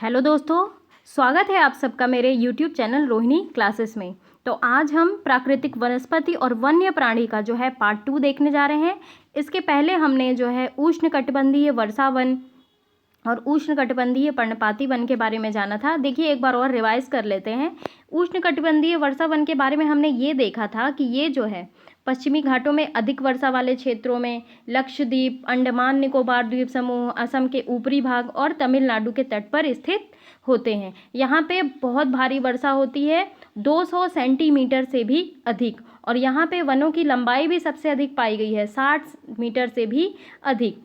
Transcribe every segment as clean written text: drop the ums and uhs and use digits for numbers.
Hello दोस्तों, स्वागत है आप सबका मेरे YouTube चैनल रोहिणी क्लासेस में। तो आज हम प्राकृतिक वनस्पति और वन्य प्राणी का जो है पार्ट 2 देखने जा रहे हैं। इसके पहले हमने जो है उष्णकटिबंधीय वर्षा वन और उष्णकटिबंधीय पर्णपाती वन के बारे में जाना था। देखिए एक बार और रिवाइज कर लेते हैं। उष्णकटिबंधीय वर्षा वन के बारे में हमने ये देखा था कि ये जो है पश्चिमी घाटों में अधिक वर्षा वाले क्षेत्रों में, लक्षद्वीप, अंडमान निकोबार द्वीप समूह, असम के ऊपरी भाग और तमिलनाडु के तट पर स्थित होते हैं। यहाँ पे बहुत भारी वर्षा होती है, 200 सेंटीमीटर से भी अधिक, और यहाँ पे वनों की लंबाई भी सबसे अधिक पाई गई है, 60 मीटर से भी अधिक।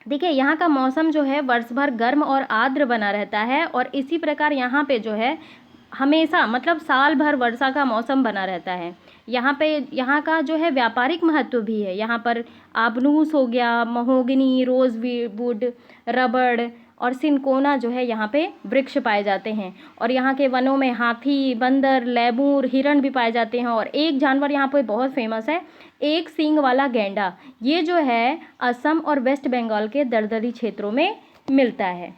देखिए यहाँ का मौसम जो है वर्ष भर गर्म और आर्द्र बना रहता है, और इसी प्रकार यहाँ पे जो है हमेशा मतलब साल भर वर्षा का मौसम बना रहता है। यहाँ का जो है व्यापारिक महत्व भी है। यहाँ पर आबनूस हो गया, महोगनी, रोजवुड, रबड़ और सिनकोना जो है यहाँ पे वृक्ष पाए जाते हैं। और यहाँ के वनों में हाथी, बंदर, लेमूर, हिरण भी पाए जाते हैं। और एक जानवर यहाँ पे बहुत फेमस है, एक सींग वाला गैंडा। ये जो है असम और वेस्ट बंगाल के दलदली क्षेत्रों में मिलता है।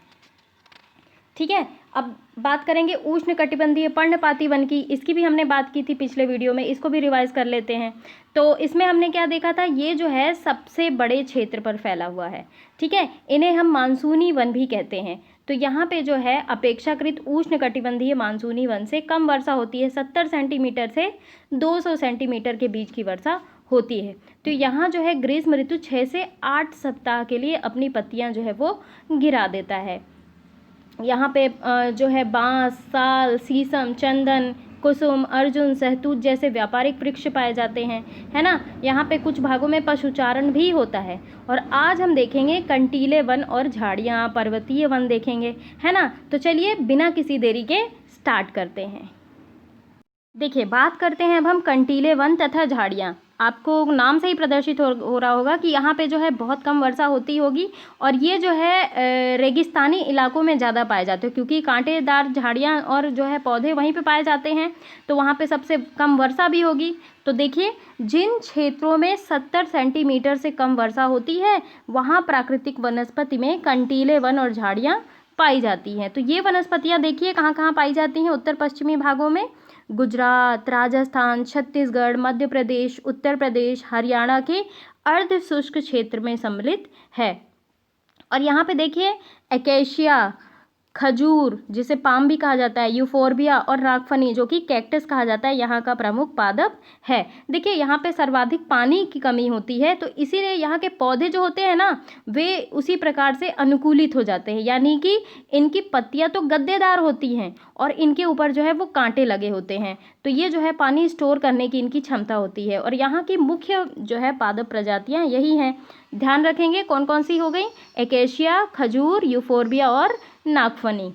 ठीक है, अब बात करेंगे उष्णकटिबंधीय पर्णपाती वन की। इसकी भी हमने बात की थी पिछले वीडियो में, इसको भी रिवाइज कर लेते हैं। तो इसमें हमने क्या देखा था, ये जो है सबसे बड़े क्षेत्र पर फैला हुआ है। ठीक है, इन्हें हम मानसूनी वन भी कहते हैं। तो यहाँ पे जो है अपेक्षाकृत उष्णकटिबंधीय मानसूनी वन से कम वर्षा होती है, 70 सेंटीमीटर से 200 सेंटीमीटर के बीच की वर्षा होती है। तो यहाँ जो है ग्रीष्म ऋतु 6 से 8 सप्ताह के लिए अपनी पत्तियाँ जो है वो गिरा देता है। यहाँ पे जो है बांस, साल, शीशम, चंदन, कुसुम, अर्जुन, सहतूत जैसे व्यापारिक वृक्ष पाए जाते हैं, है ना। यहाँ पे कुछ भागों में पशुचारण भी होता है। और आज हम देखेंगे कंटीले वन और झाड़ियाँ, पर्वतीय वन देखेंगे, है ना। तो चलिए बिना किसी देरी के स्टार्ट करते हैं। देखिए बात करते हैं अब हम कंटीले वन तथा झाड़ियाँ। आपको नाम से ही प्रदर्शित हो रहा होगा कि यहाँ पे जो है बहुत कम वर्षा होती होगी, और ये जो है रेगिस्तानी इलाकों में ज़्यादा पाए जाते हैं, क्योंकि कांटेदार झाड़ियाँ और जो है पौधे वहीं पे पाए जाते हैं, तो वहाँ पे सबसे कम वर्षा भी होगी। तो देखिए जिन क्षेत्रों में 70 सेंटीमीटर से कम वर्षा होती है वहाँ प्राकृतिक वनस्पति में कंटीले वन और झाड़ियाँ पाई जाती हैं। तो ये वनस्पतियाँ देखिए कहाँ कहाँ पाई जाती हैं। उत्तर पश्चिमी भागों में गुजरात, राजस्थान, छत्तीसगढ़, मध्य प्रदेश, उत्तर प्रदेश, हरियाणा के अर्ध शुष्क क्षेत्र में सम्मिलित है। और यहाँ पे देखिए एकेशिया, खजूर जिसे पाम भी कहा जाता है, यूफोर्बिया और रागफनी जो कि कैक्टस कहा जाता है, यहाँ का प्रमुख पादप है। देखिए यहाँ पे सर्वाधिक पानी की कमी होती है, तो इसीलिए यहाँ के पौधे जो होते हैं ना वे उसी प्रकार से अनुकूलित हो जाते हैं, यानी कि इनकी पत्तियाँ तो गद्देदार होती हैं और इनके ऊपर जो है वो कांटे लगे होते हैं। तो ये जो है पानी स्टोर करने की इनकी क्षमता होती है। और यहाँ की मुख्य जो है पादप प्रजातियाँ यही हैं। ध्यान रखेंगे कौन कौन सी हो गई, एकेशिया, खजूर, यूफोर्बिया और नागफनी।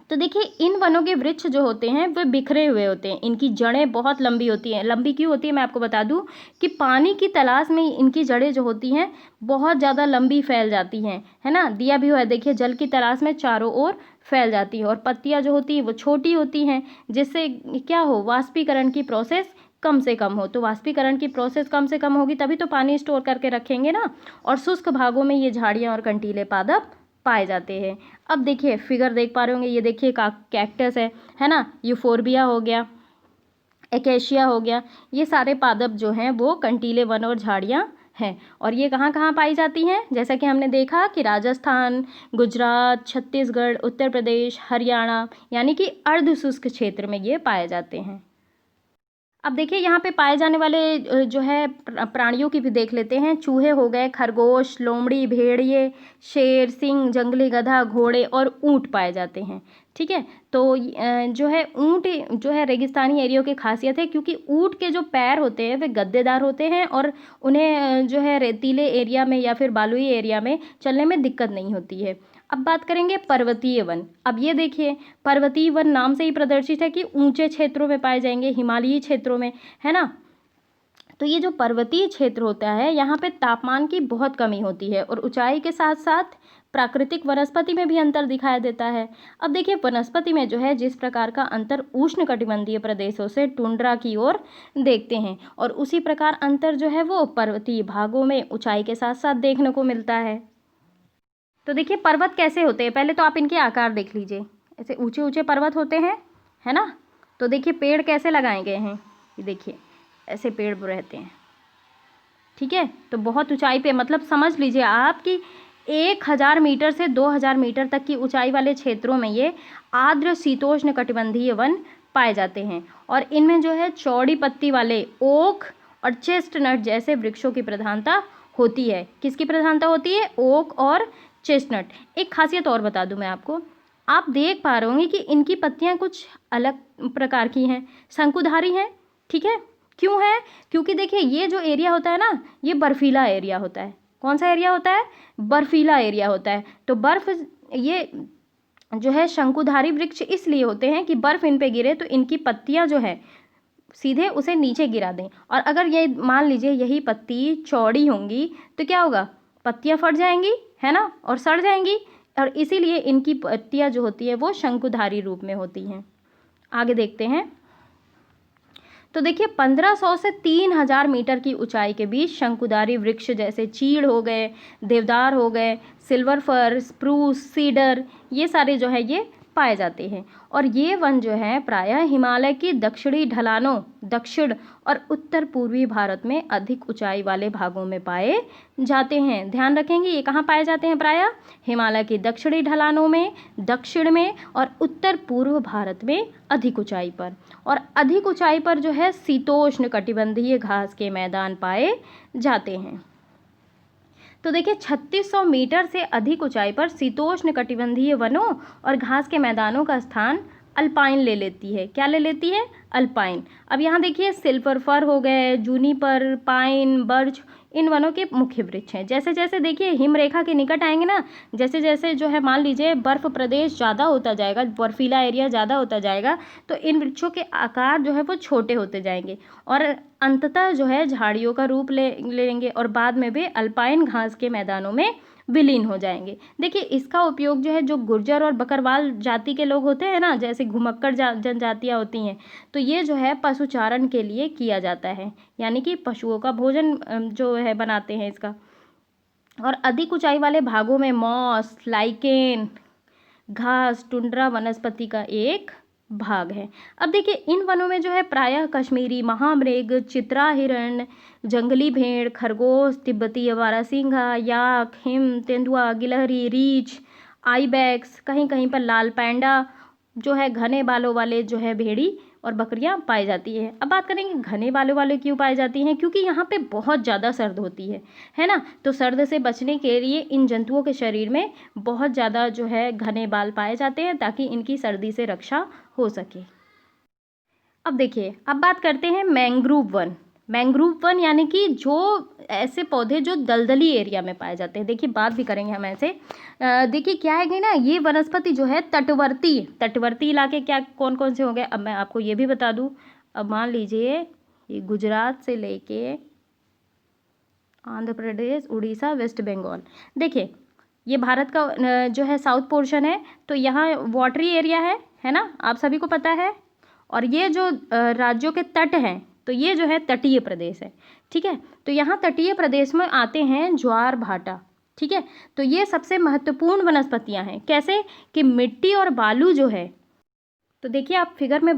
तो देखिए इन वनों के वृक्ष जो होते हैं वे बिखरे हुए होते हैं। इनकी जड़ें बहुत लंबी होती हैं। लंबी क्यों होती है मैं आपको बता दूं कि पानी की तलाश में इनकी जड़ें जो होती हैं बहुत ज़्यादा लंबी फैल जाती हैं, है ना। दिया भी हुआ है देखिए, जल की तलाश में चारों ओर फैल जाती है। और पत्तियाँ जो होती हैं वो छोटी होती हैं, जिससे क्या हो, वाष्पीकरण की प्रोसेस कम से कम हो। तो वाष्पीकरण की प्रोसेस कम से कम होगी तभी तो पानी स्टोर करके रखेंगे ना। और शुष्क भागों में ये झाड़ियाँ और कंटीले पादप पाए जाते हैं। अब देखिए फिगर देख पा रहे होंगे, ये देखिए कैक्टस है ना, यूफोर्बिया हो गया, एकेशिया हो गया, ये सारे पादप जो हैं वो कंटीले वन और झाड़ियाँ हैं। और ये कहाँ कहाँ पाई जाती हैं, जैसा कि हमने देखा कि राजस्थान, गुजरात, छत्तीसगढ़, उत्तर प्रदेश, हरियाणा यानी कि अर्ध शुष्क क्षेत्र में ये पाए जाते हैं। अब देखिए यहाँ पे पाए जाने वाले जो है प्राणियों की भी देख लेते हैं। चूहे हो गए, खरगोश, लोमड़ी, भेड़िए, शेर, सिंह, जंगली गधा, घोड़े और ऊंट पाए जाते हैं। ठीक है, तो जो है ऊंट जो है रेगिस्तानी एरिया की खासियत है, क्योंकि ऊंट के जो पैर होते हैं वे गद्देदार होते हैं और उन्हें जो है रेतीले एरिया में या फिर बालुई एरिया में चलने में दिक्कत नहीं होती है। अब बात करेंगे पर्वतीय वन। अब ये देखिए पर्वतीय वन नाम से ही प्रदर्शित है कि ऊंचे क्षेत्रों में पाए जाएंगे, हिमालयी क्षेत्रों में, है ना। तो ये जो पर्वतीय क्षेत्र होता है यहाँ पे तापमान की बहुत कमी होती है, और ऊंचाई के साथ साथ प्राकृतिक वनस्पति में भी अंतर दिखाई देता है। अब देखिए वनस्पति में जो है जिस प्रकार का अंतर उष्णकटिबंधीय प्रदेशों से टुंड्रा की ओर देखते हैं, और उसी प्रकार अंतर जो है वो पर्वतीय भागों में ऊंचाई के साथ साथ देखने को मिलता है। तो देखिए पर्वत कैसे होते हैं, पहले तो आप इनके आकार देख लीजिए, ऐसे ऊंचे ऊंचे पर्वत होते हैं, है ना। तो देखिए पेड़ कैसे लगाए गए हैं, ये देखिए ऐसे पेड़ रहते हैं, ठीक है। तो बहुत ऊंचाई पे, मतलब समझ लीजिए आप कि 1000 मीटर से 2000 मीटर तक की ऊंचाई वाले क्षेत्रों में ये आर्द्र शीतोष्ण कटिबंधीय वन पाए जाते हैं। और इनमें जो है चौड़ी पत्ती वाले ओक और चेस्टनट जैसे वृक्षों की प्रधानता होती है। किसकी प्रधानता होती है, ओक और चेस्टनट। एक खासियत और बता दूं मैं आपको, आप देख पा रहे होंगे कि इनकी पत्तियां कुछ अलग प्रकार की हैं, शंकुधारी हैं, ठीक है। क्यों है, क्योंकि देखिए ये जो एरिया होता है ना, ये बर्फीला एरिया होता है। कौन सा एरिया होता है, बर्फीला एरिया होता है। तो बर्फ, ये जो है शंकुधारी वृक्ष इसलिए होते हैं कि बर्फ इन पे गिरे तो इनकी पत्तियां जो है सीधे उसे नीचे गिरा दें। और अगर ये मान लीजिए यही पत्ती चौड़ी होंगी तो क्या होगा, पत्तियां फट जाएंगी, है ना, और सड़ जाएंगी। और इसीलिए इनकी पत्तियां जो होती है वो शंकुधारी रूप में होती हैं। आगे देखते हैं। तो देखिए 1500 से 3000 मीटर की ऊंचाई के बीच शंकुधारी वृक्ष जैसे चीड़ हो गए, देवदार हो गए, सिल्वर फर, स्प्रूस, सीडर, ये सारे जो है ये पाए जाते हैं। और ये वन जो है प्रायः हिमालय की दक्षिणी ढलानों, दक्षिण और उत्तर पूर्वी भारत में अधिक ऊंचाई वाले भागों में पाए जाते हैं। ध्यान रखेंगे ये कहाँ पाए जाते हैं, प्रायः हिमालय की दक्षिणी ढलानों में, दक्षिण में और उत्तर पूर्व भारत में अधिक ऊंचाई पर। और अधिक ऊंचाई पर जो है शीतोष्ण कटिबंधीय घास के मैदान पाए जाते हैं। तो देखिए 3600 मीटर से अधिक ऊंचाई पर शीतोष्ण कटिबंधीय वनों और घास के मैदानों का स्थान अल्पाइन ले लेती है। क्या ले लेती है, अल्पाइन। अब यहाँ देखिए सिल्वर फर हो गए, जूनिपर, पाइन, बर्च, इन वनों के मुख्य वृक्ष हैं। जैसे जैसे देखिए हिम रेखा के निकट आएंगे ना, जैसे जैसे जो है मान लीजिए बर्फ प्रदेश ज़्यादा होता जाएगा, बर्फीला एरिया ज़्यादा होता जाएगा, तो इन वृक्षों के आकार जो है वो छोटे होते जाएंगे और अंततः जो है झाड़ियों का रूप लेंगे और बाद में वे अल्पाइन घास के मैदानों में विलीन हो जाएंगे। देखिए इसका उपयोग जो है, जो गुर्जर और बकरवाल जाति के लोग होते हैं ना, जैसे घुमक्कड़ जनजातियाँ होती हैं, तो ये जो है पशुचारण के लिए किया जाता है, यानी कि पशुओं का भोजन जो है बनाते हैं इसका। और अधिक ऊंचाई वाले भागों में मॉस, लाइकेन, घास, टुंड्रा वनस्पति का एक भाग है। अब देखिए इन वनों में जो है प्रायः कश्मीरी महामृग, चित्रा हिरण, जंगली भेड़, खरगोश, तिब्बती बारहसिंघा, याक, हिम, तेंदुआ, गिलहरी, रीछ, आइबैक्स, कहीं कहीं पर लाल पैंडा जो है घने बालों वाले जो है भेड़ी और बकरियां पाई जाती है। अब बात करेंगे घने बालों वाले क्यों पाई जाती हैं, क्योंकि यहाँ पे बहुत ज़्यादा सर्द होती है ना। तो सर्द से बचने के लिए इन जंतुओं के शरीर में बहुत ज़्यादा जो है घने बाल पाए जाते हैं ताकि इनकी सर्दी से रक्षा हो सके। अब देखिए, अब बात करते हैं मैंग्रोव वन। मैंग्रोव वन यानी कि जो ऐसे पौधे जो दलदली एरिया में पाए जाते हैं। देखिए बात भी करेंगे हम ऐसे। देखिए क्या है कि ना, ये वनस्पति जो है तटवर्ती इलाके क्या कौन कौन से होंगे, अब मैं आपको ये भी बता दूं। अब मान लीजिए ये गुजरात से लेके आंध्र प्रदेश, उड़ीसा, वेस्ट बंगाल, देखिए ये भारत का जो है साउथ पोर्शन है, तो यहाँ वाटरी एरिया है ना, आप सभी को पता है। और ये जो राज्यों के तट हैं, तो ये जो है तटीय प्रदेश है, ठीक है। तो यहाँ तटीय प्रदेश में आते हैं ज्वार भाटा, ठीक है। तो ये सबसे महत्वपूर्ण वनस्पतियाँ हैं। कैसे कि मिट्टी और बालू जो है, तो देखिए आप फिगर में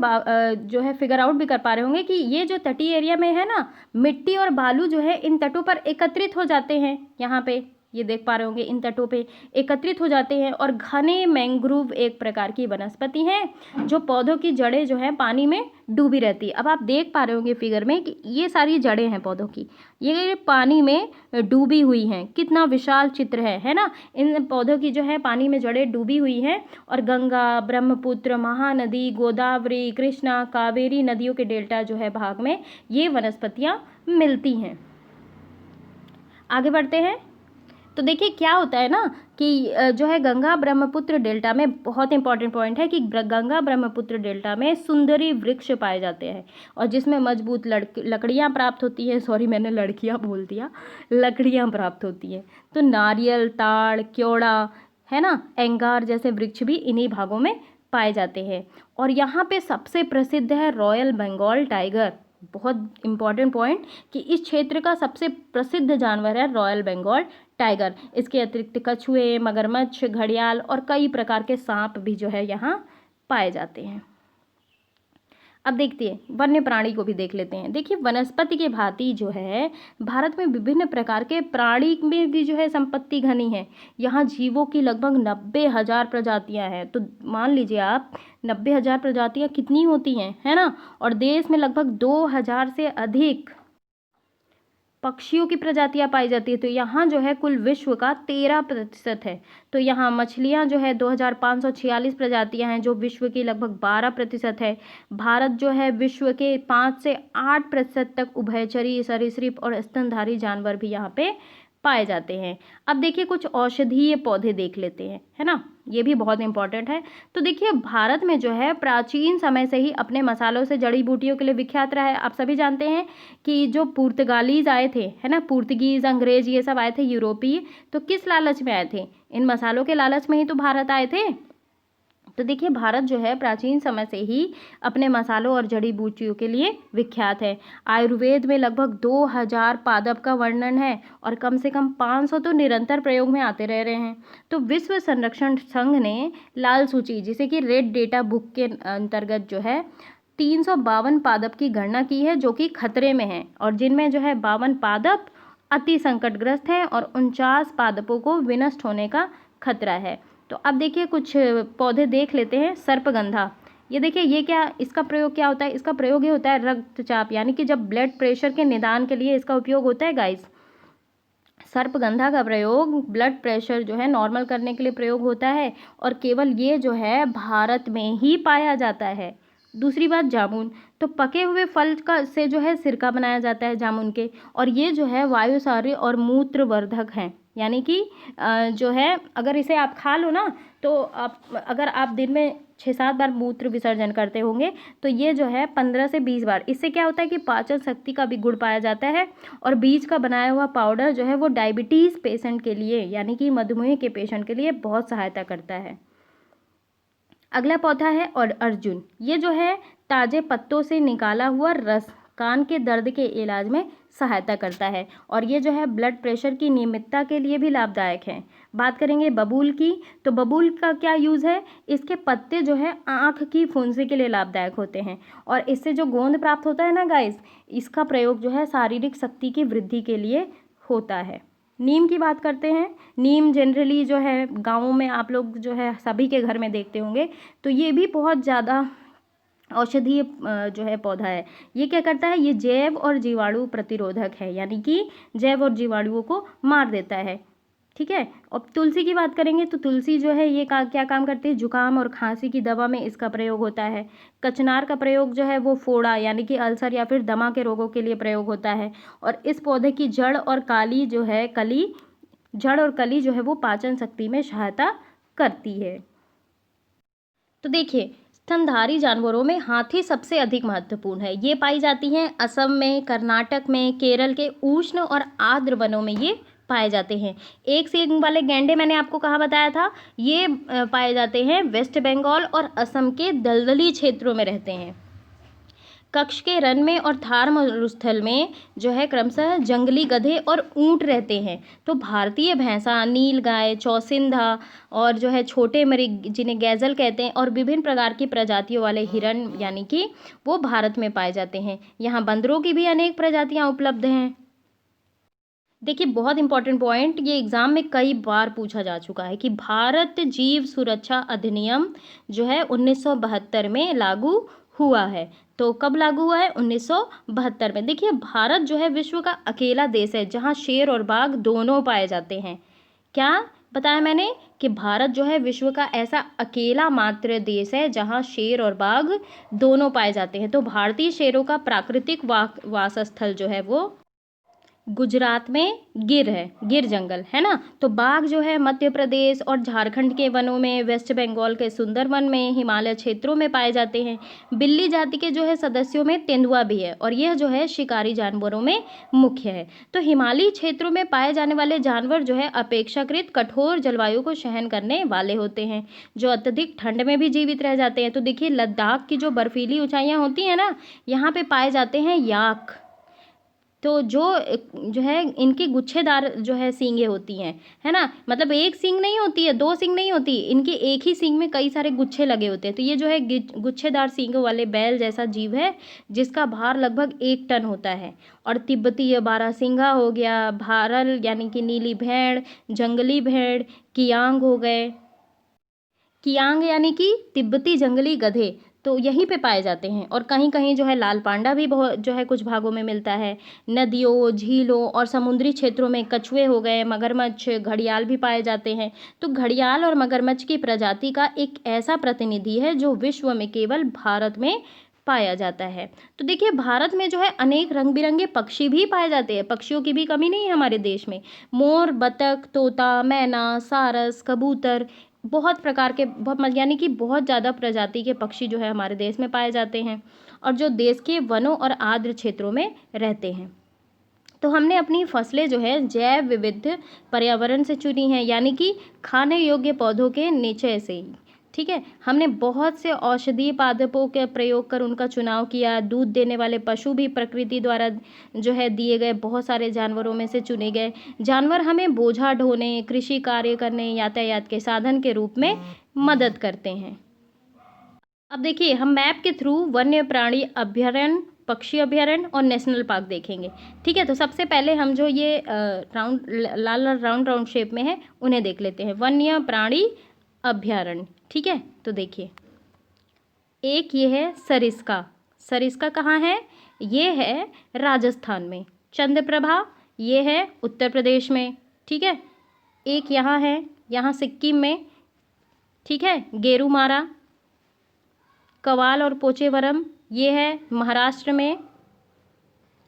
जो है फिगर आउट भी कर पा रहे होंगे कि ये जो तटीय एरिया में है ना, मिट्टी और बालू जो है इन तटों पर एकत्रित हो जाते हैं। यहाँ पे ये देख पा रहे होंगे इन तटों पे एकत्रित हो जाते हैं। और घने मैंग्रोव एक प्रकार की वनस्पति है जो पौधों की जड़ें जो है पानी में डूबी रहती है। अब आप देख पा रहे होंगे फिगर में कि ये सारी जड़ें हैं पौधों की, ये पानी में डूबी हुई हैं। कितना विशाल चित्र है ना। इन पौधों की जो है पानी में जड़ें डूबी हुई हैं और गंगा, ब्रह्मपुत्र, महानदी, गोदावरी, कृष्णा, कावेरी नदियों के डेल्टा जो है भाग में ये वनस्पतियाँ मिलती हैं। आगे बढ़ते हैं। तो देखिए क्या होता है ना कि जो है गंगा ब्रह्मपुत्र डेल्टा में बहुत इंपॉर्टेंट पॉइंट है कि गंगा ब्रह्मपुत्र डेल्टा में सुंदरी वृक्ष पाए जाते हैं और जिसमें मजबूत लकड़ियाँ प्राप्त होती हैं। सॉरी मैंने लड़कियाँ बोल दिया, लकड़ियाँ प्राप्त होती हैं। तो नारियल, ताड़, क्योड़ा, है ना, एंगार जैसे वृक्ष भी इन्हीं भागों में पाए जाते हैं। और यहाँ पे सबसे प्रसिद्ध है रॉयल बंगाल टाइगर। बहुत इम्पॉर्टेंट पॉइंट कि इस क्षेत्र का सबसे प्रसिद्ध जानवर है रॉयल बंगाल टाइगर। इसके अतिरिक्त कछुए, मगरमच्छ, घड़ियाल और कई प्रकार के सांप भी जो है यहाँ पाए जाते हैं। अब देखते हैं वन्य प्राणी को भी देख लेते हैं। देखिए वनस्पति के भांति जो है भारत में विभिन्न प्रकार के प्राणी में भी जो है संपत्ति घनी है। यहाँ जीवों की लगभग 90,000 प्रजातियां हैं। तो मान लीजिए आप 90,000 प्रजातियां कितनी होती हैं, है ना। और देश में लगभग 2,000 से अधिक पक्षियों की प्रजातियां पाई जाती है। तो यहाँ जो है कुल विश्व का 13% है। तो यहाँ मछलियाँ जो है 2,546 प्रजातियां हैं, जो विश्व की लगभग 12% है। भारत जो है विश्व के 5 से 8% तक उभयचरी, सरीसृप और स्तनधारी जानवर भी यहाँ पे पाए जाते हैं। अब देखिए कुछ औषधीय पौधे देख लेते हैं, है ना, ये भी बहुत इंपॉर्टेंट है। तो देखिए भारत में जो है प्राचीन समय से ही अपने मसालों से, जड़ी बूटियों के लिए विख्यात रहा है। आप सभी जानते हैं कि जो पुर्तगालीज आए थे, है ना, पुर्तगीज, अंग्रेज, ये सब आए थे यूरोपीय, तो किस लालच में आए थे? इन मसालों के लालच में ही तो भारत आए थे। तो देखिए भारत जो है प्राचीन समय से ही अपने मसालों और जड़ी बूटियों के लिए विख्यात है। आयुर्वेद में लगभग 2,000 पादप का वर्णन है और कम से कम 500 तो निरंतर प्रयोग में आते रह रहे हैं। तो विश्व संरक्षण संघ ने लाल सूची, जिसे कि रेड डेटा बुक के अंतर्गत जो है 352 पादप की गणना की है, जो कि खतरे में हैं, और जिनमें जो है 52 पादप अति संकटग्रस्त हैं और 49 पादपों को विनष्ट होने का खतरा है। तो अब देखिए कुछ पौधे देख लेते हैं। सर्पगंधा, ये देखिए ये क्या, इसका प्रयोग क्या होता है? इसका प्रयोग ये होता है रक्तचाप, यानी कि जब ब्लड प्रेशर के निदान के लिए इसका उपयोग होता है गाइस। सर्पगंधा का प्रयोग ब्लड प्रेशर जो है नॉर्मल करने के लिए प्रयोग होता है, और केवल ये जो है भारत में ही पाया जाता है। दूसरी बात जामुन, तो पके हुए फल का से जो है सिरका बनाया जाता है जामुन के, और ये जो है वायुसारी और मूत्रवर्धक हैं। यानी कि जो है अगर इसे आप खा लो ना, तो अगर आप दिन में 6-7 बार मूत्र विसर्जन करते होंगे, तो ये जो है 15 से 20 बार। इससे क्या होता है कि पाचन शक्ति का भी गुण पाया जाता है, और बीज का बनाया हुआ पाउडर जो है वो डायबिटीज़ पेशेंट के लिए, यानी कि मधुमेह के पेशेंट के लिए बहुत सहायता करता है। अगला पौधा है और अर्जुन, ये जो है ताजे पत्तों से निकाला हुआ रस कान के दर्द के इलाज में सहायता करता है, और ये जो है ब्लड प्रेशर की नियमितता के लिए भी लाभदायक है। बात करेंगे बबूल की, तो बबूल का क्या यूज़ है? इसके पत्ते जो है आँख की फुंसी के लिए लाभदायक होते हैं, और इससे जो गोंद प्राप्त होता है ना गाइस, इसका प्रयोग जो है शारीरिक शक्ति की वृद्धि के लिए होता है। नीम की बात करते हैं। नीम जनरली जो है गाँवों में आप लोग जो है सभी के घर में देखते होंगे, तो ये भी बहुत ज़्यादा औषधीय जो है पौधा है। ये क्या करता है? ये जैव और जीवाणु प्रतिरोधक है, यानी कि जैव और जीवाणुओं को मार देता है। ठीक है। अब तुलसी की बात करेंगे, तो तुलसी जो है ये क्या काम करती है? जुकाम और खांसी की दवा में इसका प्रयोग होता है। कचनार का प्रयोग जो है वो फोड़ा, यानी कि अल्सर या फिर दमा के रोगों के लिए प्रयोग होता है। और इस पौधे की जड़ और कली जो है वो पाचन शक्ति में सहायता करती है। तो देखिए स्तनधारी जानवरों में हाथी सबसे अधिक महत्वपूर्ण है। ये पाई जाती हैं असम में, कर्नाटक में, केरल के उष्ण और आर्द्र वनों में ये पाए जाते हैं। एक सींग वाले गैंडे मैंने आपको कहाँ बताया था? ये पाए जाते हैं वेस्ट बंगाल और असम के दलदली क्षेत्रों में रहते हैं। कच्छ के रण में और थार मरुस्थल में जो है क्रमशः जंगली गधे और ऊंट रहते हैं। तो भारतीय भैंसा, नीलगाय, चौसिंधा और जो है छोटे मृग जिन्हें गैज़ल कहते हैं, और विभिन्न प्रकार की प्रजातियों वाले हिरण यानी कि वो भारत में पाए जाते हैं। यहाँ बंदरों की भी अनेक प्रजातियाँ उपलब्ध हैं। देखिए बहुत इंपॉर्टेंट पॉइंट, ये एग्ज़ाम में कई बार पूछा जा चुका है कि भारत जीव सुरक्षा अधिनियम जो है 1972 में लागू हुआ है। तो कब लागू हुआ है? 1972 में। देखिए भारत जो है विश्व का अकेला देश है जहाँ शेर और बाघ दोनों पाए जाते हैं। क्या बताया मैंने? कि भारत जो है विश्व का ऐसा अकेला मात्र देश है जहाँ शेर और बाघ दोनों पाए जाते हैं। तो भारतीय शेरों का प्राकृतिक वासस्थल जो है वो गुजरात में गिर है, गिर जंगल है ना। तो बाघ जो है मध्य प्रदेश और झारखंड के वनों में, वेस्ट बंगाल के सुंदरवन में, हिमालय क्षेत्रों में पाए जाते हैं। बिल्ली जाति के जो है सदस्यों में तेंदुआ भी है और यह जो है शिकारी जानवरों में मुख्य है। तो हिमालयी क्षेत्रों में पाए जाने वाले जानवर जो है अपेक्षाकृत कठोर जलवायु को सहन करने वाले होते हैं, जो अत्यधिक ठंड में भी जीवित रह जाते हैं। तो देखिए लद्दाख की जो बर्फीली ऊंचाइयां होती हैं ना, यहाँ पे पाए जाते हैं याक। तो जो है इनकी गुच्छेदार जो है सींगें होती हैं, है ना। मतलब एक सींग नहीं होती है, दो सींग नहीं होती, इनकी एक ही सींग में कई सारे गुच्छे लगे होते हैं। तो ये जो है गुच्छेदार सींगों वाले बैल जैसा जीव है, जिसका भार लगभग 1 टन होता है। और तिब्बती बारहसिंगा हो गया, भारल यानी कि नीली भेड़, जंगली भेड़, कियांग हो गए। कियांग यानी कि तिब्बती जंगली गधे, तो यहीं पे पाए जाते हैं। और कहीं कहीं जो है लाल पांडा भी बहुत जो है कुछ भागों में मिलता है। नदियों, झीलों और समुद्री क्षेत्रों में कछुए हो गए, मगरमच्छ, घड़ियाल भी पाए जाते हैं। तो घड़ियाल और मगरमच्छ की प्रजाति का एक ऐसा प्रतिनिधि है जो विश्व में केवल भारत में पाया जाता है। तो देखिए भारत में जो है अनेक रंग बिरंगे पक्षी भी पाए जाते हैं, पक्षियों की भी कमी नहीं है हमारे देश में। मोर, बतख, तोता, मैना, सारस, कबूतर, बहुत प्रकार के, बहुत यानी कि बहुत ज़्यादा प्रजाति के पक्षी जो है हमारे देश में पाए जाते हैं और जो देश के वनों और आर्द्र क्षेत्रों में रहते हैं। तो हमने अपनी फसलें जो है जैव विविध पर्यावरण से चुनी हैं, यानी कि खाने योग्य पौधों के नीचे से ही। ठीक है, हमने बहुत से औषधीय पादपों के प्रयोग कर उनका चुनाव किया। दूध देने वाले पशु भी प्रकृति द्वारा जो है दिए गए बहुत सारे जानवरों में से चुने गए। जानवर हमें बोझा ढोने, कृषि कार्य करने, यातायात के साधन के रूप में मदद करते हैं। अब देखिए हम मैप के थ्रू वन्य प्राणी अभयारण्य, पक्षी अभयारण्य और नेशनल पार्क देखेंगे। ठीक है, तो सबसे पहले हम जो ये राउंड लाल राउंड शेप में है उन्हें देख लेते हैं। वन्य प्राणी अभयारण्य, ठीक है। तो देखिए एक ये है सरिस्का। सरिस्का कहाँ है? ये है राजस्थान में। चंद्रप्रभा ये है उत्तर प्रदेश में। ठीक है, एक यहाँ है, यहाँ सिक्किम में। ठीक है, गेरुमारा, कवाल और पोचेवरम ये है महाराष्ट्र में।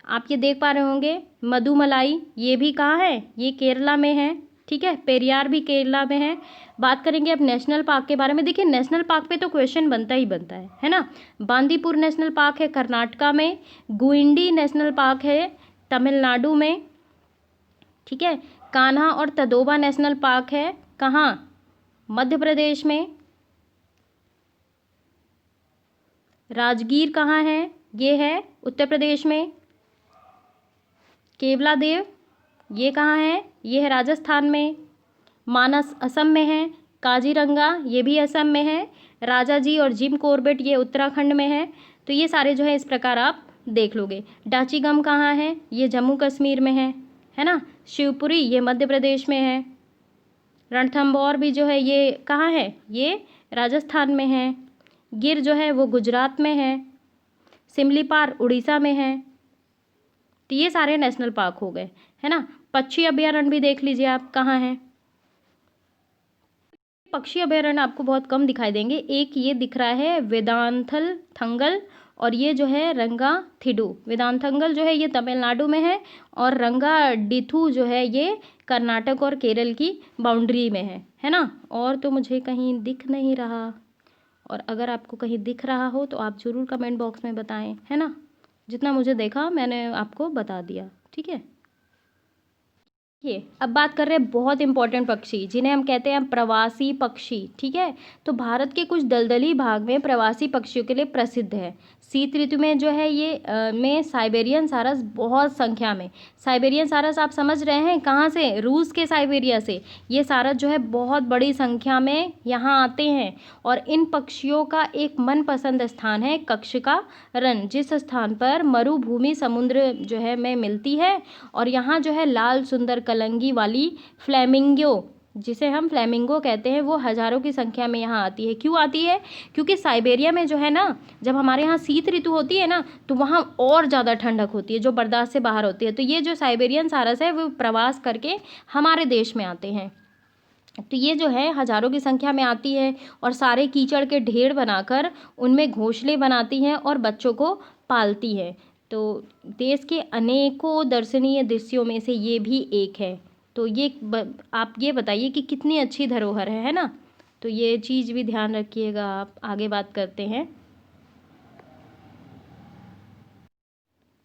आप ये देख पा रहे होंगे। मधुमलाई ये भी कहाँ है? ये केरला में है। ठीक है, पेरियार भी केरला में है। बात करेंगे अब नेशनल पार्क के बारे में। देखिए नेशनल पार्क पे तो क्वेश्चन बनता ही बनता है ना। बांदीपुर नेशनल पार्क है कर्नाटका में। गुइंडी नेशनल पार्क है तमिलनाडु में। ठीक है, कान्हा और तदोबा नेशनल पार्क है कहाँ? मध्य प्रदेश में। राजगीर कहाँ है? ये है उत्तर प्रदेश में। केवलादेव ये कहाँ है? ये है राजस्थान में। मानस असम में है। काजीरंगा ये भी असम में है। राजाजी और जिम कॉर्बेट ये उत्तराखंड में है। तो ये सारे जो है इस प्रकार आप देख लोगे। डाचीगम कहाँ है? ये जम्मू कश्मीर में है ना। शिवपुरी ये मध्य प्रदेश में है। रणथंभौर भी जो है ये कहाँ है? ये राजस्थान में है। गिर जो है वो गुजरात में है। सिमलीपाल उड़ीसा में है। तो ये सारे नेशनल पार्क हो गए, है ना। पक्षी अभयारण्य भी देख लीजिए आप कहाँ है। पक्षी अभयारण्य आपको बहुत कम दिखाई देंगे। एक ये दिख रहा है वेदांथल थंगल, और ये जो है रंगाथिडु। वेदांथंगल जो है ये तमिलनाडु में है और रंगाडिथु जो है ये कर्नाटक और केरल की बाउंड्री में है ना। और तो मुझे कहीं दिख नहीं रहा, और अगर आपको कहीं दिख रहा हो तो आप ज़रूर कमेंट बॉक्स में बताएं, है ना। जितना मुझे देखा मैंने आपको बता दिया, ठीक है। ये अब बात कर रहे हैं बहुत इंपॉर्टेंट पक्षी जिन्हें हम कहते हैं प्रवासी पक्षी। ठीक है, तो भारत के कुछ दलदली भाग में प्रवासी पक्षियों के लिए प्रसिद्ध है। शीत ऋतु में जो है ये में साइबेरियन सारस बहुत संख्या में। साइबेरियन सारस आप समझ रहे हैं कहाँ से? रूस के साइबेरिया से। ये सारस जो है बहुत बड़ी संख्या में यहाँ आते हैं। और इन पक्षियों का एक मनपसंद स्थान है कक्ष का रन, जिस स्थान पर मरुभूमि समुद्र जो है में मिलती है। और यहाँ जो है लाल सुंदर कलंगी वाली फ्लैमिंगो, जिसे हम फ्लैमिंगो कहते हैं, वो हज़ारों की संख्या में यहाँ आती है। क्यों आती है? क्योंकि साइबेरिया में जो है ना, जब हमारे यहाँ शीत ऋतु होती है ना, तो वहाँ और ज़्यादा ठंडक होती है जो बर्दाश्त से बाहर होती है। तो ये जो साइबेरियन सारस है वो प्रवास करके हमारे देश में आते हैं। तो ये जो है हज़ारों की संख्या में आती है और सारे कीचड़ के ढेर बनाकर उनमें घोंसले बनाती हैं और बच्चों को पालती है। तो देश के अनेकों दर्शनीय दृश्यों में से ये भी एक है। तो ये आप ये बताइए कि कितनी अच्छी धरोहर है ना। तो ये चीज़ भी ध्यान रखिएगा आप। आगे बात करते हैं।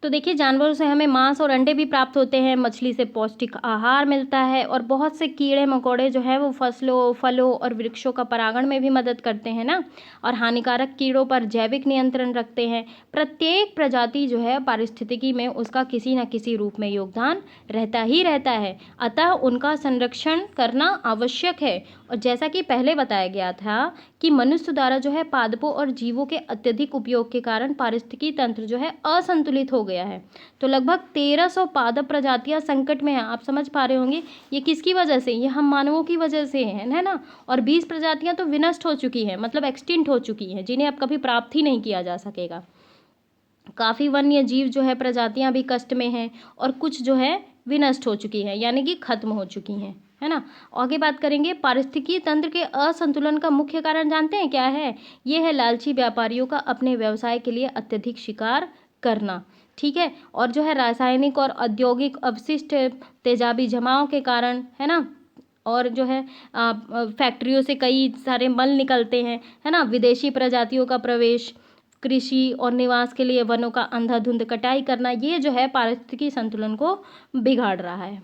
तो देखिए, जानवरों से हमें मांस और अंडे भी प्राप्त होते हैं, मछली से पौष्टिक आहार मिलता है और बहुत से कीड़े मकोड़े जो है वो फसलों, फलों और वृक्षों का परागण में भी मदद करते हैं ना, और हानिकारक कीड़ों पर जैविक नियंत्रण रखते हैं। प्रत्येक प्रजाति जो है पारिस्थितिकी में उसका किसी न किसी रूप में योगदान रहता ही रहता है, अतः उनका संरक्षण करना आवश्यक है। और जैसा कि पहले बताया गया था कि मनुष्य द्वारा जो है पादपों और जीवों के अत्यधिक उपयोग के कारण पारिस्थितिकी तंत्र जो है असंतुलित हो गया है। तो लगभग 1300 पादप प्रजातियां संकट में हैं। आप समझ पा रहे होंगे ये किसकी वजह से, ये हम मानवों की वजह से है ना। और 20 प्रजातियां तो विनष्ट हो चुकी हैं, मतलब एक्सटिंक्ट हो चुकी हैं, जिन्हें अब कभी प्राप्त ही नहीं किया जा सकेगा। काफ़ी वन्य जीव जो है प्रजातियां भी कष्ट में हैं और कुछ जो है विनष्ट हो चुकी हैं, यानी कि खत्म हो चुकी हैं, है ना। आगे बात करेंगे। पारिस्थितिकी तंत्र के असंतुलन का मुख्य कारण जानते हैं क्या है? ये है लालची व्यापारियों का अपने व्यवसाय के लिए अत्यधिक शिकार करना, ठीक है। और जो है रासायनिक और औद्योगिक अपशिष्ट तेजाबी जमाव के कारण, है ना। और जो है फैक्ट्रियों से कई सारे मल निकलते हैं, है ना। विदेशी प्रजातियों का प्रवेश, कृषि और निवास के लिए वनों का अंधाधुंध कटाई करना, ये जो है पारिस्थितिकी संतुलन को बिगाड़ रहा है।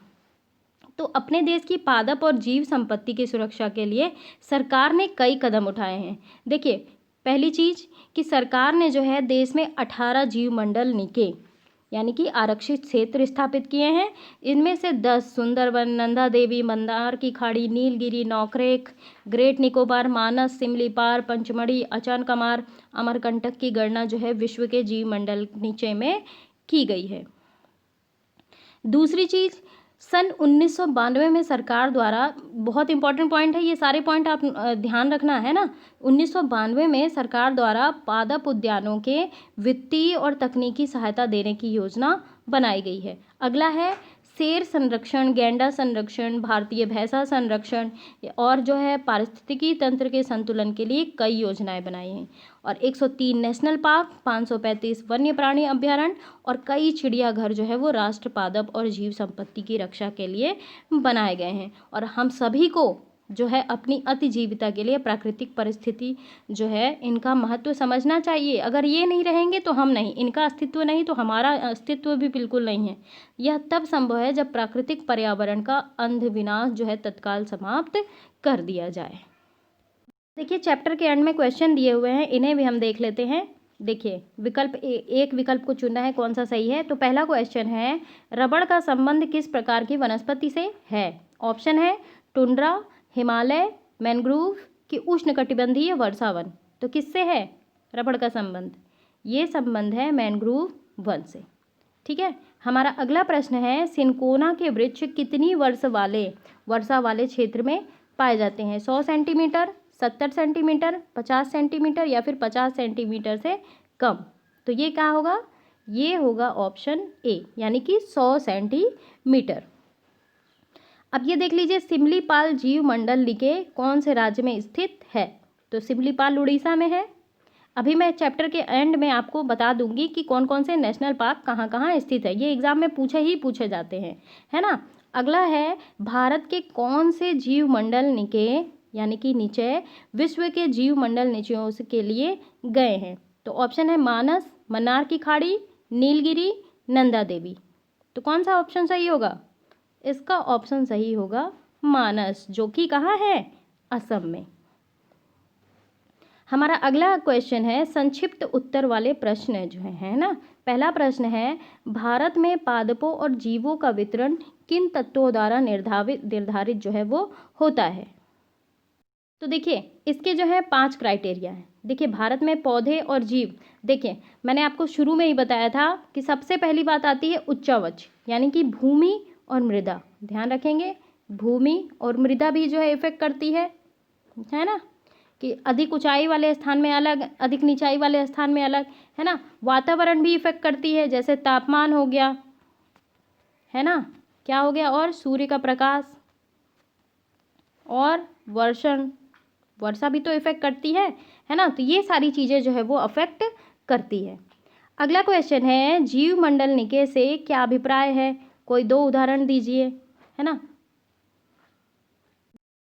तो अपने देश की पादप और जीव संपत्ति की सुरक्षा के लिए सरकार ने कई कदम उठाए हैं। देखिए, पहली चीज़ कि सरकार ने जो है देश में 18 जीव मंडल निके यानी कि आरक्षित क्षेत्र स्थापित किए हैं। इनमें से 10 सुंदरवन, नंदा देवी, मंदार की खाड़ी, नीलगिरी, नौखरेख, ग्रेट निकोबार, मानस, सिमलीपाल, पंचमढ़ी, अचानकमार, अमरकंटक की गणना जो है विश्व के जीव मंडल नीचे में की गई है। दूसरी चीज़, सन 1992 में सरकार द्वारा, बहुत इंपॉर्टेंट पॉइंट है ये, सारे पॉइंट आप ध्यान रखना है ना। 1992 में सरकार द्वारा पादप उद्यानों के वित्तीय और तकनीकी सहायता देने की योजना बनाई गई है। अगला है शेर संरक्षण, गैंडा संरक्षण, भारतीय भैंसा संरक्षण, और जो है पारिस्थितिकी तंत्र के संतुलन के लिए कई योजनाएं बनाई हैं। और 103 नेशनल पार्क, 535 वन्य प्राणी अभ्यारण्य और कई चिड़ियाघर जो है वो राष्ट्र पादप और जीव संपत्ति की रक्षा के लिए बनाए गए हैं। और हम सभी को जो है अपनी अतिजीविता के लिए प्राकृतिक परिस्थिति जो है इनका महत्व समझना चाहिए। अगर ये नहीं रहेंगे तो हम नहीं, इनका अस्तित्व नहीं तो हमारा अस्तित्व भी बिल्कुल नहीं है। यह तब संभव है जब प्राकृतिक पर्यावरण का अंध विनाश जो है तत्काल समाप्त कर दिया जाए। देखिए, चैप्टर के एंड में क्वेश्चन दिए हुए हैं, इन्हें भी हम देख लेते हैं। देखिए, विकल्प एक विकल्प को चुनना है, कौन सा सही है। तो पहला क्वेश्चन है, रबड़ का संबंध किस प्रकार की वनस्पति से है? ऑप्शन है टुंड्रा, हिमालय, मैंग्रोव कि उष्णकटिबंधीय वर्षावन। तो किससे है रबड़ का संबंध? ये संबंध है मैंग्रोव वन से, ठीक है। हमारा अगला प्रश्न है, सिनकोना के वृक्ष कितनी वर्षा वाले क्षेत्र में पाए जाते हैं? 100 सेंटीमीटर, 70 सेंटीमीटर, 50 सेंटीमीटर या फिर 50 सेंटीमीटर से कम। तो ये क्या होगा? ये होगा ऑप्शन ए, यानी कि 100 सेंटीमीटर। अब ये देख लीजिए, सिमलीपाल जीव मंडल निके कौन से राज्य में स्थित है? तो सिमलीपाल उड़ीसा में है। अभी मैं चैप्टर के एंड में आपको बता दूंगी कि कौन कौन से नेशनल पार्क कहाँ कहाँ स्थित है। ये एग्जाम में पूछे जाते हैं, है ना। अगला है, भारत के कौन से जीव मंडल निके यानी कि नीचे विश्व के जीव मंडल नीचियों के लिए गए हैं? तो ऑप्शन है मानस, मन्नार की खाड़ी, नीलगिरी, नंदा देवी। तो कौन सा ऑप्शन सही होगा? इसका ऑप्शन सही होगा मानस, जो कि कहाँ है? असम में। हमारा अगला क्वेश्चन है, संक्षिप्त उत्तर वाले प्रश्न जो है ना। पहला प्रश्न है, भारत में पादपों और जीवों का वितरण किन तत्वों द्वारा निर्धारित जो है वो होता है? तो देखिए, इसके जो है 5 क्राइटेरिया हैं। देखिए, भारत में पौधे और जीव, देखिए मैंने आपको शुरू में ही बताया था कि सबसे पहली बात आती है उच्चावच, यानी कि भूमि और मृदा। ध्यान रखेंगे, भूमि और मृदा भी जो है इफेक्ट करती है ना, कि अधिक ऊंचाई वाले स्थान में अलग, अधिक निचाई वाले स्थान में अलग, है ना। वातावरण भी इफेक्ट करती है, जैसे तापमान हो गया, है ना, क्या हो गया, और सूर्य का प्रकाश और वर्षा भी तो इफेक्ट करती है ना। तो ये सारी चीज़ें जो है वो अफेक्ट करती है। अगला क्वेश्चन है, जीव मंडल निके से क्या अभिप्राय है? कोई 2 उदाहरण दीजिए, है ना।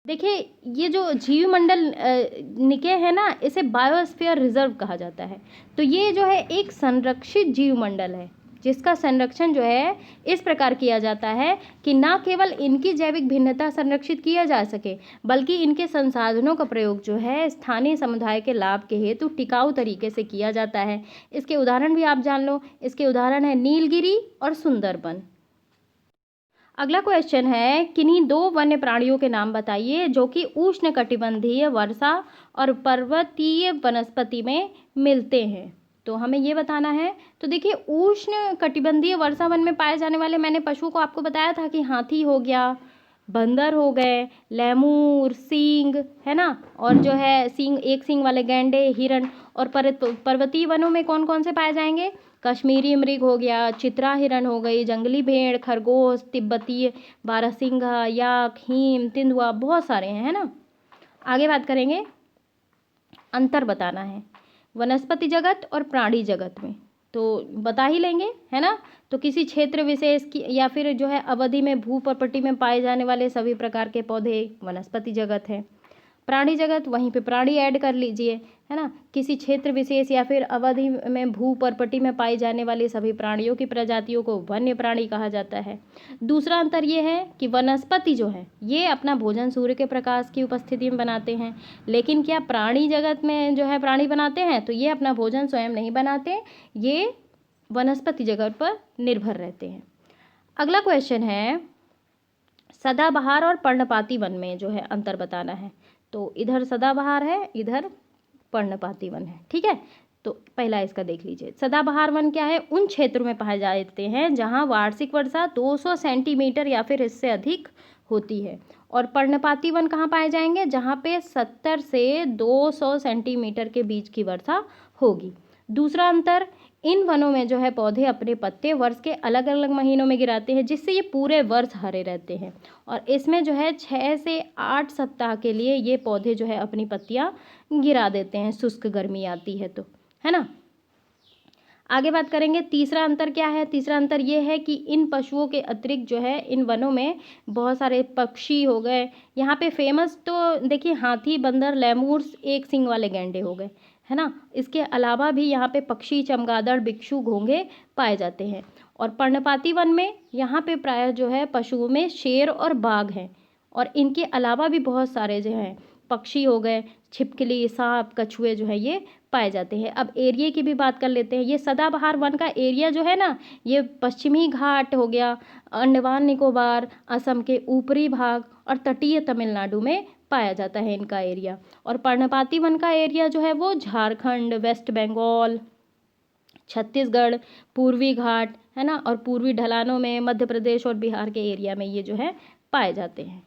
देखिए, ये जो जीव मंडल निके है ना, इसे बायोस्फीयर रिजर्व कहा जाता है। तो ये जो है एक संरक्षित जीव मंडल है, जिसका संरक्षण जो है इस प्रकार किया जाता है कि ना केवल इनकी जैविक भिन्नता संरक्षित किया जा सके, बल्कि इनके संसाधनों का प्रयोग जो है स्थानीय समुदाय के लाभ के हेतु टिकाऊ तरीके से किया जाता है। इसके उदाहरण भी आप जान लो। इसके उदाहरण है नीलगिरी और सुंदरबन। अगला क्वेश्चन है, किन्हीं 2 वन्य प्राणियों के नाम बताइए जो कि उष्णकटिबंधीय वर्षा और पर्वतीय वनस्पति में मिलते हैं। तो हमें ये बताना है। तो देखिए, उष्णकटिबंधीय वर्षा वन में पाए जाने वाले मैंने पशुओं को आपको बताया था कि हाथी हो गया, बंदर हो गए, लेमूर, सींग, है ना, और जो है सींग, एक सींग वाले गैंडे, हिरण। और पर्वतीय वनों में कौन कौन से पाए जाएंगे? कश्मीरी मृग हो गया, चित्रा हिरण हो गई, जंगली भेड़, खरगोश, तिब्बती बारहसिंगा, याक, हिम, तेंदुआ, बहुत सारे हैं, है ना। आगे बात करेंगे, अंतर बताना है वनस्पति जगत और प्राणी जगत में। तो बता ही लेंगे, है ना। तो किसी क्षेत्र विशेष की या फिर जो है अवधि में भूप्रपट्टी में पाए जाने वाले सभी प्रकार के पौधे वनस्पति जगत है। प्राणी जगत, वहीं पे प्राणी ऐड कर लीजिए, है ना। किसी क्षेत्र विशेष या फिर अवधि में भूप्रपट्टी में पाई जाने वाली सभी प्राणियों की प्रजातियों को वन्य प्राणी कहा जाता है। दूसरा अंतर ये है कि वनस्पति जो है ये अपना भोजन सूर्य के प्रकाश की उपस्थिति में बनाते हैं, लेकिन क्या प्राणी जगत में जो है प्राणी बनाते हैं? तो ये अपना भोजन स्वयं नहीं बनाते, ये वनस्पति जगत पर निर्भर रहते हैं। अगला क्वेश्चन है, सदाबहार और पर्णपाती वन में जो है अंतर बताना है। तो इधर सदाबहार है, इधर पर्णपाती वन है, ठीक है। तो पहला इसका देख लीजिए। सदाबहार वन क्या है? उन क्षेत्रों में पाए जाते हैं जहां वार्षिक वर्षा 200 सेंटीमीटर या फिर इससे अधिक होती है। और पर्णपाती वन कहाँ पाए जाएंगे? जहां पे 70 से 200 सेंटीमीटर के बीच की वर्षा होगी। दूसरा अंतर, इन वनों में जो है पौधे अपने पत्ते वर्ष के अलग अलग महीनों में गिराते हैं, जिससे ये पूरे वर्ष हरे रहते हैं। और इसमें जो है 6 से 8 सप्ताह के लिए ये पौधे जो है अपनी पत्तियां गिरा देते हैं, शुष्क गर्मी आती है तो, है ना। आगे बात करेंगे, तीसरा अंतर क्या है? तीसरा अंतर ये है कि इन पशुओं के अतिरिक्त जो है इन वनों में बहुत सारे पक्षी हो गए। यहाँ पे फेमस तो देखिए हाथी, बंदर, लेमूर्स, एक सींग वाले गैंडे हो गए, है ना। इसके अलावा भी यहाँ पे पक्षी, चमगादड़, बिच्छू, घोंघे पाए जाते हैं। और पर्णपाती वन में यहाँ पे प्रायः जो है पशुओं में शेर और बाघ हैं। और इनके अलावा भी बहुत सारे जो हैं पक्षी हो गए, छिपकली, सांप, कछुए जो है ये पाए जाते हैं। अब एरिया की भी बात कर लेते हैं। ये सदाबहार वन का एरिया जो है ना, ये पश्चिमी घाट हो गया, अंडमान निकोबार, असम के ऊपरी भाग और तटीय तमिलनाडु में पाया जाता है इनका एरिया। और पर्णपाती वन का एरिया जो है वो झारखंड, वेस्ट बंगाल, छत्तीसगढ़, पूर्वी घाट, है ना, और पूर्वी ढलानों में मध्य प्रदेश और बिहार के एरिया में ये जो है पाए जाते हैं।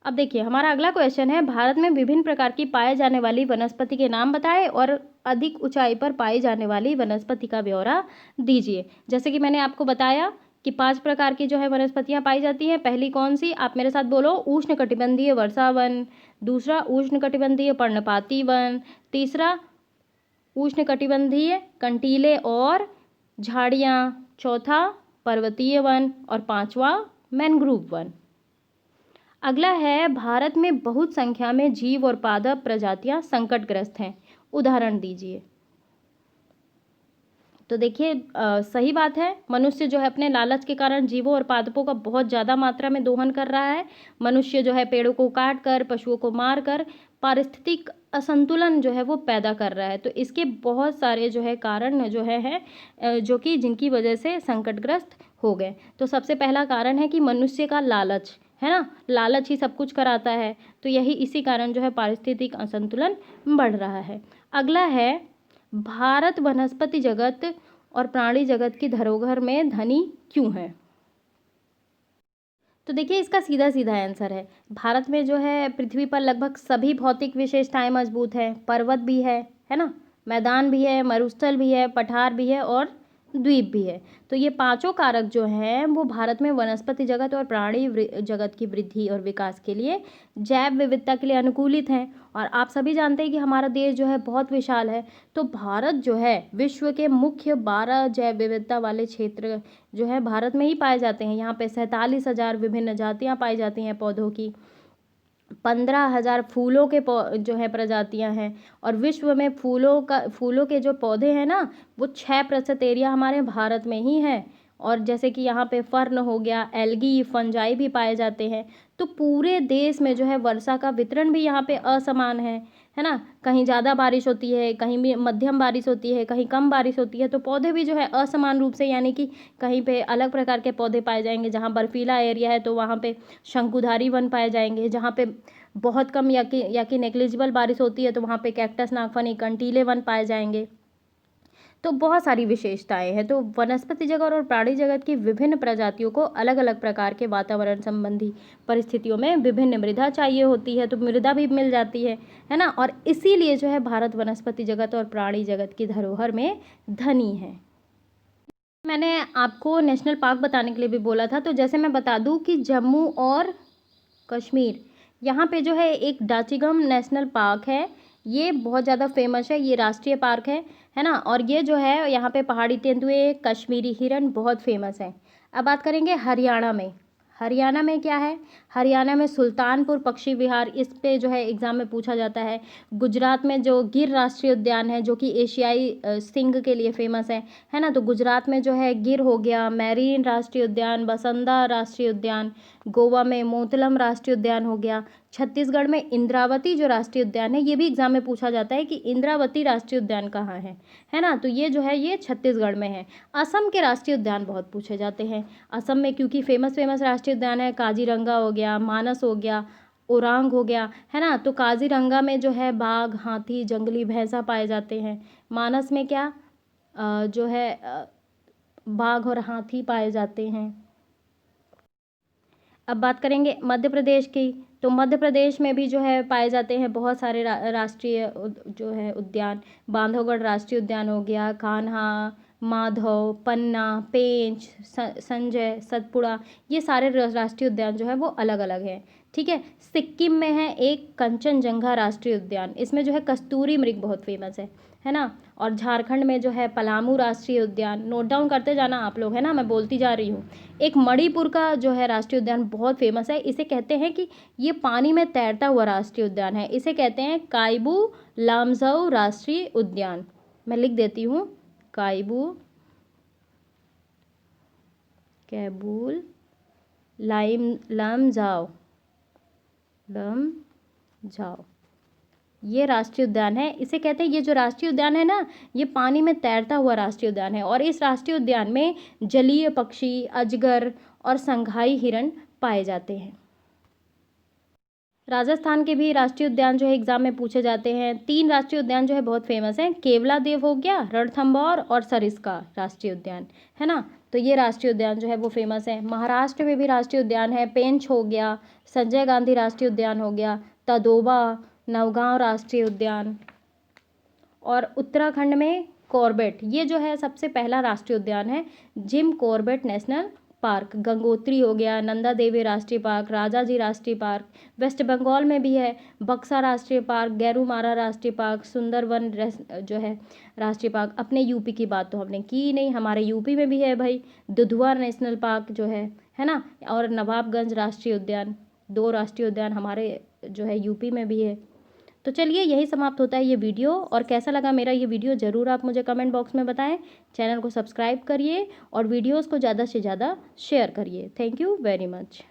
अब देखिए, हमारा अगला क्वेश्चन है, भारत में विभिन्न प्रकार की पाए जाने वाली वनस्पति के नाम बताएं और अधिक ऊंचाई पर पाई जाने वाली वनस्पति का ब्यौरा दीजिए। जैसे कि मैंने आपको बताया कि 5 प्रकार की जो है वनस्पतियां पाई जाती हैं। पहली कौन सी? आप मेरे साथ बोलो। उष्णकटिबंधीय वर्षा वन। दूसरा, उष्णकटिबंधीय पर्णपाती वन। तीसरा, उष्णकटिबंधीय कंटीले और झाड़ियाँ। चौथा, पर्वतीय वन। और पांचवा, मैनग्रोव वन। अगला है, भारत में बहुत संख्या में जीव और पादप प्रजातियां संकटग्रस्त हैं, उदाहरण दीजिए। तो देखिए, सही बात है। मनुष्य जो है अपने लालच के कारण जीवों और पादपों का बहुत ज़्यादा मात्रा में दोहन कर रहा है। मनुष्य जो है पेड़ों को काट कर, पशुओं को मार कर पारिस्थितिक असंतुलन जो है वो पैदा कर रहा है। तो इसके बहुत सारे जो है कारण जो है जो कि जिनकी वजह से संकटग्रस्त हो गए। तो सबसे पहला कारण है कि मनुष्य का लालच, है ना। लालच ही सब कुछ कराता है। तो यही इसी कारण जो है पारिस्थितिक असंतुलन बढ़ रहा है। अगला है, भारत वनस्पति जगत और प्राणी जगत की धरोहर में धनी क्यों है? तो देखिए, इसका सीधा सीधा आंसर है, भारत में जो है पृथ्वी पर लगभग सभी भौतिक विशेषताएं मजबूत है। पर्वत भी है ना, मैदान भी है, मरुस्थल भी है, पठार भी है और द्वीप भी है। तो ये पांचों कारक जो हैं वो भारत में वनस्पति जगत और प्राणी जगत की वृद्धि और विकास के लिए, जैव विविधता के लिए अनुकूलित हैं। और आप सभी जानते हैं कि हमारा देश जो है बहुत विशाल है। तो भारत जो है विश्व के मुख्य 12 जैव विविधता वाले क्षेत्र जो है भारत में ही पाए जाते हैं। यहाँ पे 47,000 विभिन्न जातियाँ पाई जाती हैं पौधों की, 15,000 फूलों के जो है प्रजातियां हैं। और विश्व में फूलों के जो पौधे हैं ना, वो 6% एरिया हमारे भारत में ही है। और जैसे कि यहाँ पे फर्न हो गया, एल्गी, फंजाई भी पाए जाते हैं। तो पूरे देश में जो है वर्षा का वितरण भी यहाँ पे असमान है ना। कहीं ज़्यादा बारिश होती है, कहीं भी मध्यम बारिश होती है, कहीं कम बारिश होती है। तो पौधे भी जो है असमान रूप से, यानी कि कहीं पे अलग प्रकार के पौधे पाए जाएंगे। जहाँ बर्फीला एरिया है तो वहाँ पे शंकुधारी वन पाए जाएंगे। जहाँ पे बहुत कम या कि नेग्लिजिबल बारिश होती है तो वहाँ पे कैक्टस, नागफनी, कंटीले वन पाए जाएंगे। तो बहुत सारी विशेषताएं हैं। तो वनस्पति जगत और प्राणी जगत की विभिन्न प्रजातियों को अलग अलग प्रकार के वातावरण संबंधी परिस्थितियों में विभिन्न मृदा चाहिए होती है, तो मृदा भी मिल जाती है ना। और इसीलिए जो है भारत वनस्पति जगत और प्राणी जगत की धरोहर में धनी है। मैंने आपको नेशनल पार्क बताने के लिए भी बोला था, तो जैसे मैं बता दूं कि जम्मू और कश्मीर, यहाँ पे जो है एक डाचीगम नेशनल पार्क है। ये बहुत ज़्यादा फेमस है, ये राष्ट्रीय पार्क है ना। और ये जो है यहाँ पे पहाड़ी तेंदुए, कश्मीरी हिरन बहुत फेमस है। अब बात करेंगे हरियाणा में। हरियाणा में क्या है? हरियाणा में सुल्तानपुर पक्षी विहार, इस पे जो है एग्ज़ाम में पूछा जाता है। गुजरात में जो गिर राष्ट्रीय उद्यान है, जो कि एशियाई सिंह के लिए फेमस है ना। तो गुजरात में जो है गिर हो गया, मैरीन राष्ट्रीय उद्यान, बसंदा राष्ट्रीय उद्यान। गोवा में मोतलम राष्ट्रीय उद्यान हो गया। छत्तीसगढ़ में इंद्रावती जो राष्ट्रीय उद्यान है, ये भी एग्जाम में पूछा जाता है कि इंद्रावती राष्ट्रीय उद्यान कहाँ है ना। तो ये जो है ये छत्तीसगढ़ में है। असम के राष्ट्रीय उद्यान बहुत पूछे जाते हैं। असम में क्योंकि फेमस राष्ट्रीय उद्यान है, काजीरंगा हो गया, मानस हो गया, ओरांग हो गया, है ना। तो काजीरंगा में जो है बाघ, हाथी, जंगली भैंसा पाए जाते हैं। मानस में क्या जो है बाघ और हाथी पाए जाते हैं। अब बात करेंगे मध्य प्रदेश की। तो मध्य प्रदेश में भी जो है पाए जाते हैं बहुत सारे राष्ट्रीय जो है उद्यान। बांधवगढ़ राष्ट्रीय उद्यान हो गया, कान्हा, माधव, पन्ना, पेंच, संजय, सतपुड़ा, ये सारे राष्ट्रीय उद्यान जो है वो अलग अलग हैं। ठीक है। सिक्किम में है एक कंचनजंगा राष्ट्रीय उद्यान, इसमें जो है कस्तूरी मृग बहुत फेमस है ना। और झारखंड में जो है पलामू राष्ट्रीय उद्यान, नोट डाउन करते जाना आप लोग, है ना, मैं बोलती जा रही हूँ। एक मणिपुर का जो है राष्ट्रीय उद्यान बहुत फेमस है। इसे कहते हैं कि ये पानी में तैरता हुआ राष्ट्रीय उद्यान है। इसे कहते हैं कायबू लामजाओ राष्ट्रीय उद्यान। मैं लिख देती हूँ, कायबू कैबूल लामजाओ ये राष्ट्रीय उद्यान है। इसे कहते हैं, ये जो राष्ट्रीय उद्यान है ना, ये पानी में तैरता हुआ राष्ट्रीय उद्यान है। और इस राष्ट्रीय उद्यान में जलीय पक्षी, अजगर और संघाई हिरण पाए जाते हैं। राजस्थान के भी राष्ट्रीय उद्यान जो है एग्जाम में पूछे जाते हैं। 3 राष्ट्रीय उद्यान जो है बहुत फेमस हैं। केवलादेव हो गया, रणथंभौर और सरिस्का राष्ट्रीय उद्यान, है ना। तो ये राष्ट्रीय उद्यान जो है वो फेमस है। महाराष्ट्र में भी राष्ट्रीय उद्यान है। पेंच हो गया, संजय गांधी राष्ट्रीय उद्यान हो गया, तदोबा, नवगांव राष्ट्रीय उद्यान। और उत्तराखंड में कॉर्बेट, ये जो है सबसे पहला राष्ट्रीय उद्यान है, Jim Corbett national park. Gangotri हो गया, नंदा देवी राष्ट्रीय पार्क, राजाजी राष्ट्रीय पार्क। वेस्ट बंगाल में भी है बक्सा राष्ट्रीय पार्क, गैरुमारा राष्ट्रीय पार्क, सुंदरवन जो है राष्ट्रीय पार्क। अपने यूपी की बात तो हमने की नहीं, हमारे यूपी में भी है भाई दुधवा नेशनल पार्क जो है ना। और नवाबगंज राष्ट्रीय उद्यान, 2 राष्ट्रीय उद्यान हमारे जो है यूपी में भी है। तो चलिए यही समाप्त होता है ये वीडियो। और कैसा लगा मेरा ये वीडियो ज़रूर आप मुझे कमेंट बॉक्स में बताएं। चैनल को सब्सक्राइब करिए और वीडियोस को ज़्यादा से ज़्यादा शेयर करिए। Thank you very much.